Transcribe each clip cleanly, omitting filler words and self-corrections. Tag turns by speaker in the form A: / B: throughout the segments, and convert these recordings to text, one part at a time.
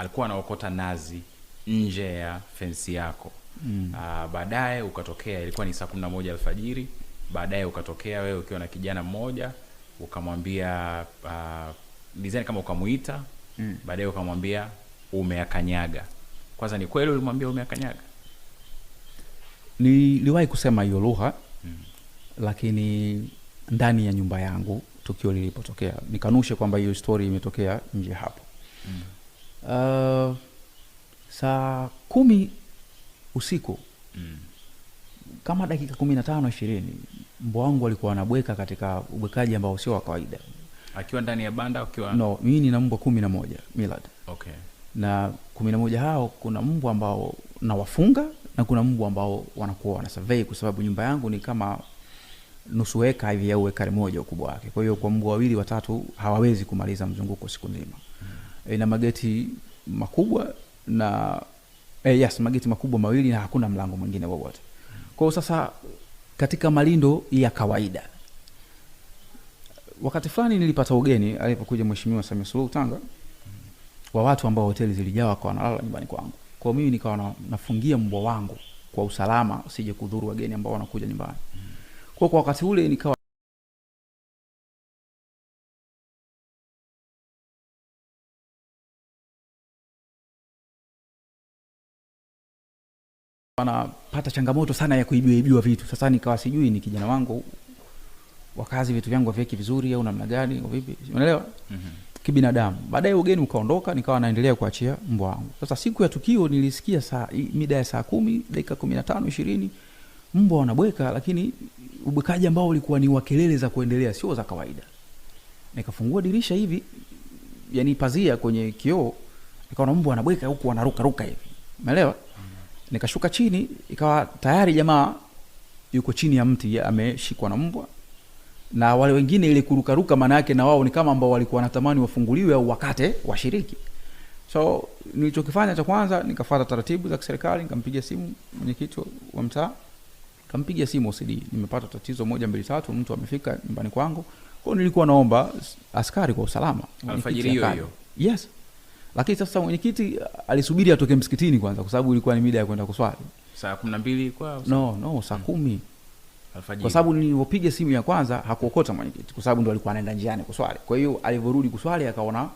A: alikuwa anaokota nazi nje ya fensi yako. Baadaye ukatokea, ilikuwa ni saa 11 alfajiri, baadaye ukatokea wewe ukiwa na kijana mmoja, ukamwambia design kama ukamuita, baadaye ukamwambia umeakanyaga. Kwanza ni kweli ulimwambia umeakanyaga?
B: Niliwahi kusema hiyo lugha, lakini ndani ya nyumba yangu tukio lilipotokea. Nikanushe kwamba hiyo story imetokea nje hapo. Saa 10 usiku, kama dakika 15-20, mbwa wangu alikuwa anabweka katika ubwekaji ambao sio wa kawaida.
A: Akiwa ndani ya banda akiwa?
B: No, mimi nina mbwa 11, Millard.
A: Okay.
B: Na 11 hao, kuna mbwa ambao nawafunga na kuna mbwa ambao wanakuwa wana survey, kwa sababu nyumba yangu ni kama nusu eka hivi au ekari moja ukubwa wake. Kwa hiyo kwa mbwa wawili watatu hawawezi kumaliza mzunguko siku nzima. Na mageti makubwa na mageti makubwa mawili na hakuna mlango mwingine wowote. Kwa sasa katika malindo ya kawaida, wakati fulani nilipata ugeni alipokuja Mheshimiwa Samia Suluhu Tanga, wa watu ambao hoteli zilijawa kwa wanalala nyumbani kwangu. Kwa mimi nikawa nafungia mbwa wangu kwa usalama usije kudhuru wageni ambao wanakuja nyumbani. Kwa wakati ule nikawa wanapata changamoto sana ya kuibiwa vitu. Sasa nikawa sijui ni kijana wangu wakazi vitu vyangu viweke vizuri au namna gani au vipi, unaelewa? Kibinadamu. Baadaye ugeni ukaondoka, nikawa naendelea kuachia mbwa wangu. Sasa siku ya tukio nilisikia mida ya saa 10 dakika 15-20 mbwa wanabweka, lakini ubwekaji ambao ulikuwa ni wa kelele za kuendelea, sio za kawaida. Nikafungua dirisha hivi, yani pazia kwenye kioo, nikaona mbwa anabweka huku anaruka hivi, umeelewa? Nikashuka chini, ikawa tayari jamaa yuko chini ya mti ameshikwa na mbwa, na wale wengine ile kurukaruka maana yake na wao ni kama ambao walikuwa wanatamani wafunguliwe au wakate washiriki. So nilichokifanya cha kwanza, nikafuata taratibu za kiserikali, nikampigia simu mwenyekiti wa mtaa, nikampigia simu OCD, nimepata tatizo 1 2 3, mtu amefika nyumbani kwangu. Kwa hiyo nilikuwa naomba askari kwa usalama.
A: Alfajiri hiyo?
B: Yes. Lakini sasa mwenyekiti alisubiri atoke msikitini kwanza, kwa sababu ilikuwa ni mida ya kwenda kuswali.
A: Saa 12 kwa?
B: No, saa 10
A: alfajiri.
B: Kwa sababu nilipopiga simu ya kwanza hakuokota mwenyekiti, kwa sababu ndo alikuwa anaenda njiani kuswali. Kwa hiyo alivyorudi kuswali akaona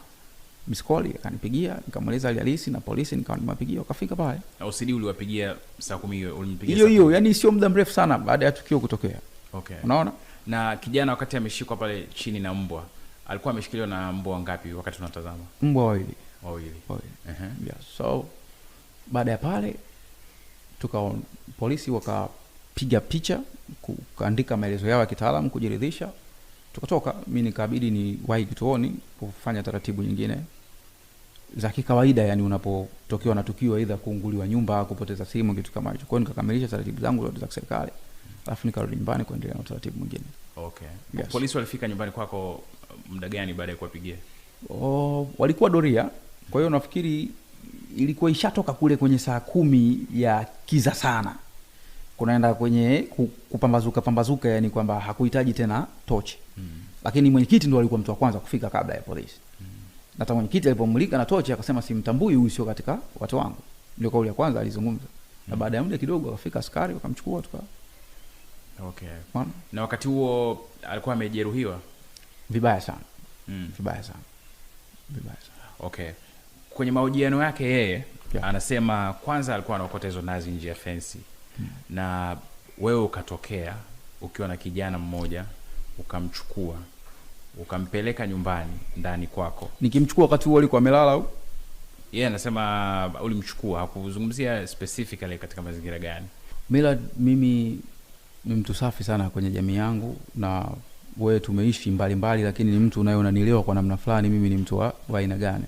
B: miss call, akanipigia, nikamweleza hali halisi na polisi, nikawa nimewapigia wakafika pale.
A: Na OCD uliwapigia saa 10 hiyo? Ulimpigia
B: hiyo, yani sio muda mrefu sana baada ya tukio kutokea.
A: Okay.
B: Unaona?
A: Na kijana wakati ameshikwa pale chini na mbwa, alikuwa ameshikiliwa na mbwa ngapi wakati tunatazama?
B: Mbwa wawili.
A: Yeah.
B: So baada ya pale polisi wakapiga picha, kuandika maelezo yao ya kitaalamu, kujiridhisha, tukatoka. Mimi nikabidi ni wahi kituoni kufanya taratibu nyingine za kikawaida, yani unapotokewa na tukio aidha kuunguliwa nyumba, kupoteza simu, kitu kama hicho. Kwa hiyo nikakamilisha taratibu zangu za serikali, alafu nikarudi nyumbani kuendelea na taratibu nyingine.
A: Okay. Yes. Polisi walifika nyumbani kwako muda gani baada ya kuwapigia?
B: Walikuwa doria. Kwa hiyo nafikiri ilikuwa ishatoka kule kwenye saa 10 ya kiza sana, kunaenda kwenye kupambazuka, yani kwamba hakuhitaji tena tochi. Lakini mwenyekiti ndo alikuwa mtu wa kwanza kufika kabla ya polisi. Na hata mwenyekiti alipomulika na tochi akasema simtambui huyu, sio katika watu wangu. Ndio kauli ya kwanza alizungumza. Na baada ya muda kidogo akafika askari wakamchukua tuka.
A: Okay. Na wakati huo alikuwa amejeruhiwa
B: vibaya sana.
A: Vibaya sana. Okay. Kwenye mahojiano yake yeye anasema kwanza alikuwa anaokota hizo nazi nje ya fensi. Na wewe ukatokea ukiwa na kijana mmoja, ukamchukua ukampeleka nyumbani ndani kwako.
B: Nikimchukua wakati huo alikuwa amelala au?
A: Yeye anasema ulimchukua, hakuzungumzia specifically katika mazingira gani.
B: Mimi ni mtu safi sana kwenye jamii yangu, na wewe tumeishi mbali, lakini ni mtu unanielewa kwa namna fulani mimi ni mtu wa aina gani.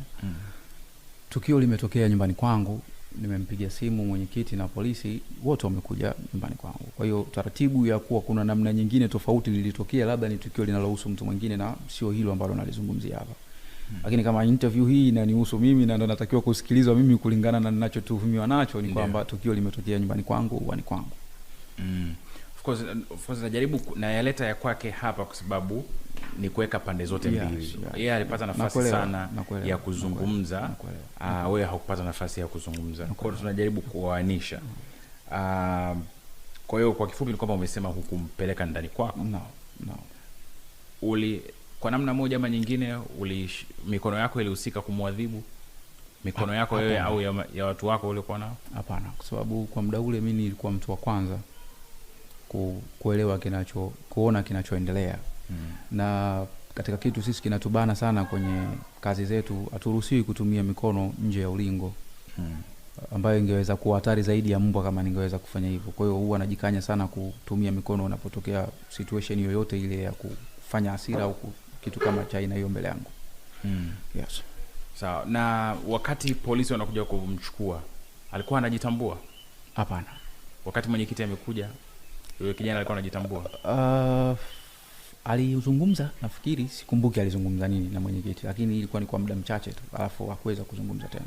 B: Tukio limetokea nyumbani kwangu, nimempigia simu mwenyekiti na polisi, wote wamekuja nyumbani kwangu. Kwa hiyo taratibu ya kuwa kuna namna nyingine tofauti lilitokea, labda ni tukio linalohusu mtu mwingine na sio hilo ambalo nalizungumzia hapa. Lakini kama interview hii inanihusu mimi na ndo natakiwa kusikilizwa mimi kulingana na ninachotuhumiwa nacho, ni kwamba tukio limetokea nyumbani kwangu, uani kwangu.
A: Of course najaribu na yaleta ya kwake hapa kwa sababu ni kuweka pande zote mbili. Yeye alipata nafasi sana ya kuzungumza, wewe haukupata nafasi ya kuzungumza. Kwa hiyo tunajaribu kuoanisha. Kwa hiyo kwa kifupi ni kwamba umesema hukumpeleka ndani kwako.
B: No.
A: Kwa namna moja ama nyingine mikono yako ilihusika kumwadhibu? Mikono yako wewe au ya watu wako uliokuwa nao?
B: Hapana, kwa sababu kwa muda ule mimi nilikuwa mtu wa kwanza kuelewa kuona kinachoendelea. Na katika kitu sisi kinatubana sana kwenye kazi zetu, haturuhusiwi kutumia mikono nje ya ulingo. Ambayo ingeweza kuwa hatari zaidi ya mbwa kama ningeweza kufanya hivyo. Kwa hiyo huwa najikanya sana kutumia mikono unapotokea situation yoyote ile ya kufanya hasira au kitu kama cha aina hiyo mbele yangu. Yes.
A: Sawa. Na wakati polisi wanakuja kumchukua, alikuwa anajitambua?
B: Hapana.
A: Wakati mwenyekiti amekuja, yule kijana alikuwa anajitambua?
B: Alizungumza, nafikiri sikumbuki alizungumza nini na mwenyekiti, lakini ilikuwa ni kwa muda mchache tu, alafu hakuweza kuzungumza tena.